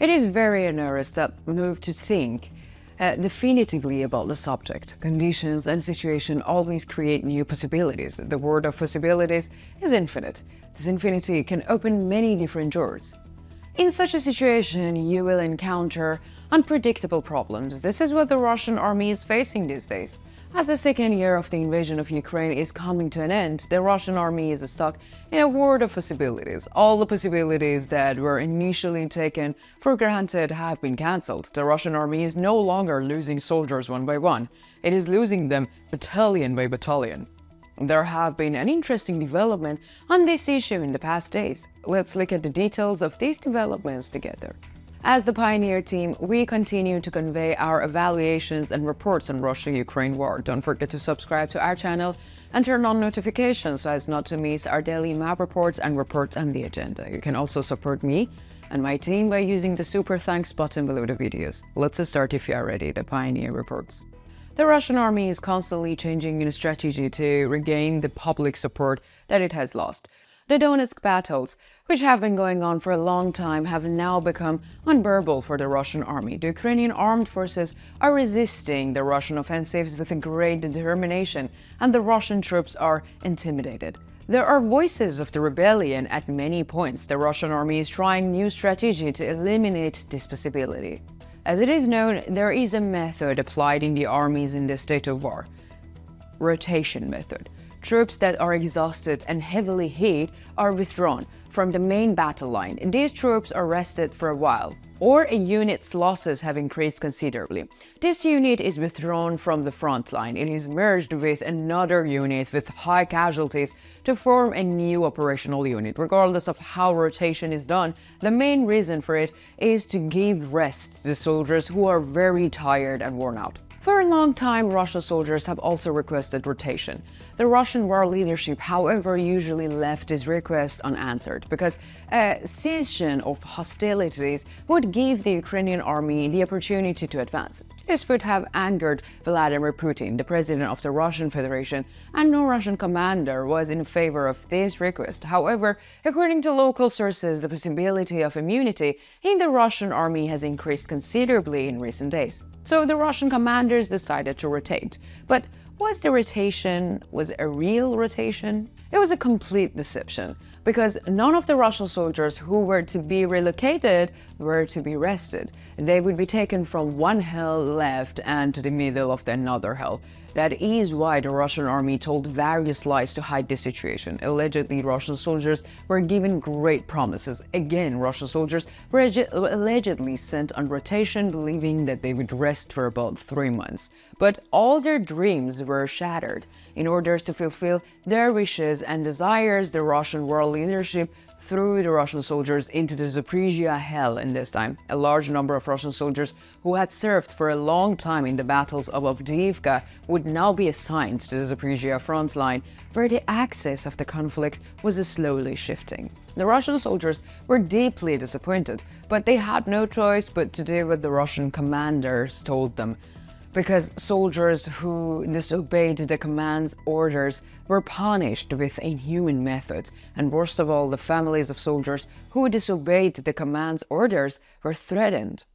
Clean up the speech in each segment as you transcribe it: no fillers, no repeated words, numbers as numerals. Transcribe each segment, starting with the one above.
It is very onerous that move to think definitively about the subject. Conditions and situation always create new possibilities. The world of possibilities is infinite. This infinity can open many different doors. In such a situation, you will encounter unpredictable problems. This is what the Russian army is facing these days. As the second year of the invasion of Ukraine is coming to an end, the Russian army is stuck in a world of possibilities. All the possibilities that were initially taken for granted have been cancelled. The Russian army is no longer losing soldiers one by one. It is losing them battalion by battalion. There have been an interesting development on this issue in the past days. Let's look at the details of these developments together. As the Pioneer team, we continue to convey our evaluations and reports on Russia-Ukraine war. Don't forget to subscribe to our channel and turn on notifications so as not to miss our daily map reports and reports on the agenda. You can also support me and my team by using the super thanks button below the videos. Let's start if you are ready, the Pioneer reports. The Russian army is constantly changing its strategy to regain the public support that it has lost. The Donetsk battles, which have been going on for a long time, have now become unbearable for the Russian army. The Ukrainian armed forces are resisting the Russian offensives with a great determination, and the Russian troops are intimidated. There are voices of the rebellion at many points. The Russian army is trying new strategy to eliminate this possibility. As it is known, there is a method applied in the armies in the state of war. Rotation method. Troops that are exhausted and heavily hit are withdrawn from the main battle line. These troops are rested for a while, or a unit's losses have increased considerably. This unit is withdrawn from the front line. It is merged with another unit with high casualties to form a new operational unit. Regardless of how rotation is done, the main reason for it is to give rest to the soldiers who are very tired and worn out. For a long time, Russian soldiers have also requested rotation. The Russian war leadership, however, usually left this request unanswered because a cessation of hostilities would give the Ukrainian army the opportunity to advance. This would have angered Vladimir Putin, the president of the Russian Federation, and no Russian commander was in favor of this request. However, according to local sources, the possibility of immunity in the Russian army has increased considerably in recent days. So the Russian commanders decided to rotate. But was the rotation a real rotation? It was a complete deception, because none of the Russian soldiers who were to be relocated were to be rested. They would be taken from one hell left and to the middle of another hell. That is why the Russian army told various lies to hide this situation. Allegedly, Russian soldiers were given great promises. Again, Russian soldiers were allegedly sent on rotation, believing that they would rest for about 3 months. But all their dreams were shattered. In order to fulfill their wishes and desires, the Russian world leadership threw the Russian soldiers into the Zaporizhia hell in this time. A large number of Russian soldiers who had served for a long time in the battles of Avdiivka would now be assigned to the Zaporizhia front line, where the axis of the conflict was slowly shifting. The Russian soldiers were deeply disappointed, but they had no choice but to do what the Russian commanders told them, because soldiers who disobeyed the command's orders were punished with inhuman methods, and worst of all, the families of soldiers who disobeyed the command's orders were threatened.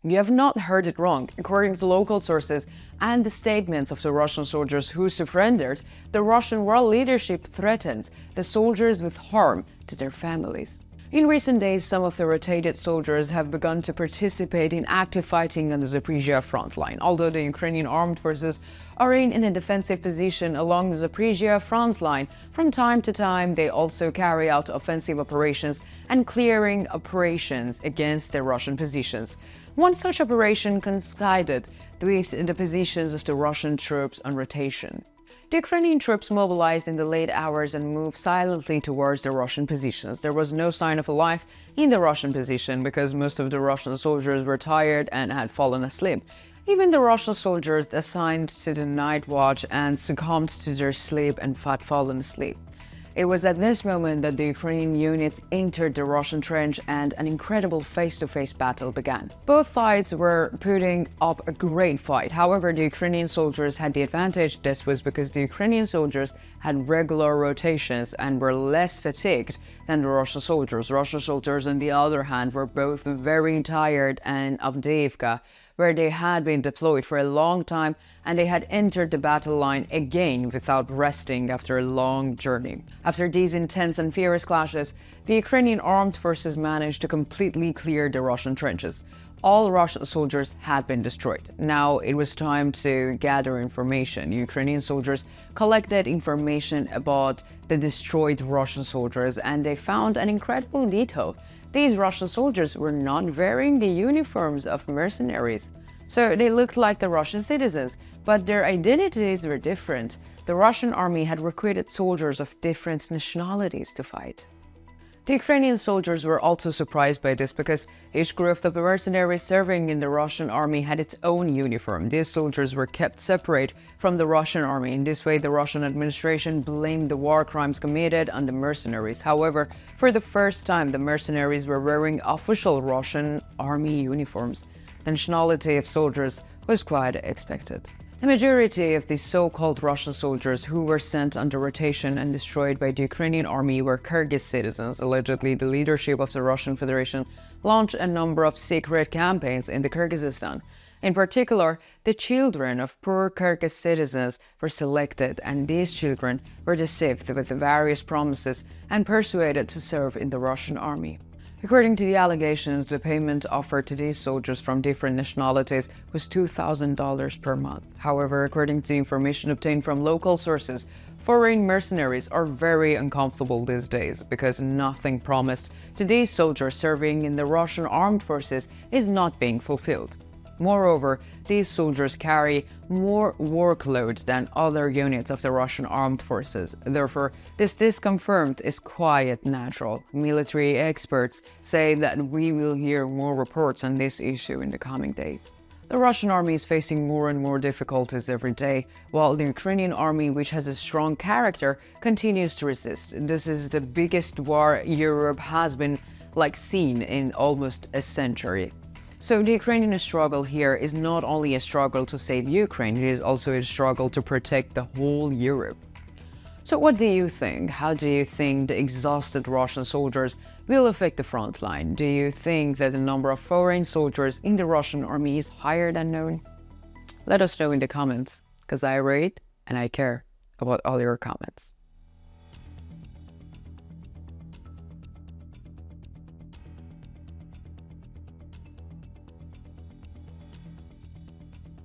You have not heard it wrong. According to local sources and the statements of the Russian soldiers who surrendered, the Russian world leadership threatens the soldiers with harm to their families. In recent days, some of the rotated soldiers have begun to participate in active fighting on the Zaporizhia front line. Although the Ukrainian armed forces are in a defensive position along the Zaporizhia front line, from time to time they also carry out offensive operations and clearing operations against the Russian positions. One such operation coincided with the positions of the Russian troops on rotation. The Ukrainian troops mobilized in the late hours and moved silently towards the Russian positions. There was no sign of life in the Russian position because most of the Russian soldiers were tired and had fallen asleep. Even the Russian soldiers assigned to the night watch and succumbed to their sleep and had fallen asleep. It was at this moment that the Ukrainian units entered the Russian trench and an incredible face-to-face battle began. Both sides were putting up a great fight. However, the Ukrainian soldiers had the advantage. This was because the Ukrainian soldiers had regular rotations and were less fatigued than the Russian soldiers. Russian soldiers, on the other hand, were both very tired and Avdiivka, where they had been deployed for a long time, and they had entered the battle line again without resting after a long journey. After these intense and fierce clashes, the Ukrainian armed forces managed to completely clear the Russian trenches. All Russian soldiers had been destroyed. Now it was time to gather information. Ukrainian soldiers collected information about the destroyed Russian soldiers, and they found an incredible detail. These Russian soldiers were not wearing the uniforms of mercenaries. So they looked like the Russian citizens, but their identities were different. The Russian army had recruited soldiers of different nationalities to fight. The Ukrainian soldiers were also surprised by this because each group of the mercenaries serving in the Russian army had its own uniform. These soldiers were kept separate from the Russian army. In this way, the Russian administration blamed the war crimes committed on the mercenaries. However, for the first time, the mercenaries were wearing official Russian army uniforms. The nationality of soldiers was quite expected. The majority of the so-called Russian soldiers who were sent under rotation and destroyed by the Ukrainian army were Kyrgyz citizens. Allegedly, the leadership of the Russian Federation launched a number of secret campaigns in the Kyrgyzstan. In particular, the children of poor Kyrgyz citizens were selected, and these children were deceived with various promises and persuaded to serve in the Russian army. According to the allegations, the payment offered to these soldiers from different nationalities was $2,000 per month. However, according to the information obtained from local sources, foreign mercenaries are very uncomfortable these days because nothing promised to these soldiers serving in the Russian armed forces is not being fulfilled. Moreover, these soldiers carry more workload than other units of the Russian armed forces. Therefore, this discomfort is quite natural. Military experts say that we will hear more reports on this issue in the coming days. The Russian army is facing more and more difficulties every day, while the Ukrainian army, which has a strong character, continues to resist. This is the biggest war Europe has been seen in almost a century. So the Ukrainian struggle here is not only a struggle to save Ukraine, it is also a struggle to protect the whole Europe. So what do you think? How do you think the exhausted Russian soldiers will affect the front line? Do you think that the number of foreign soldiers in the Russian army is higher than known? Let us know in the comments, because I read and I care about all your comments.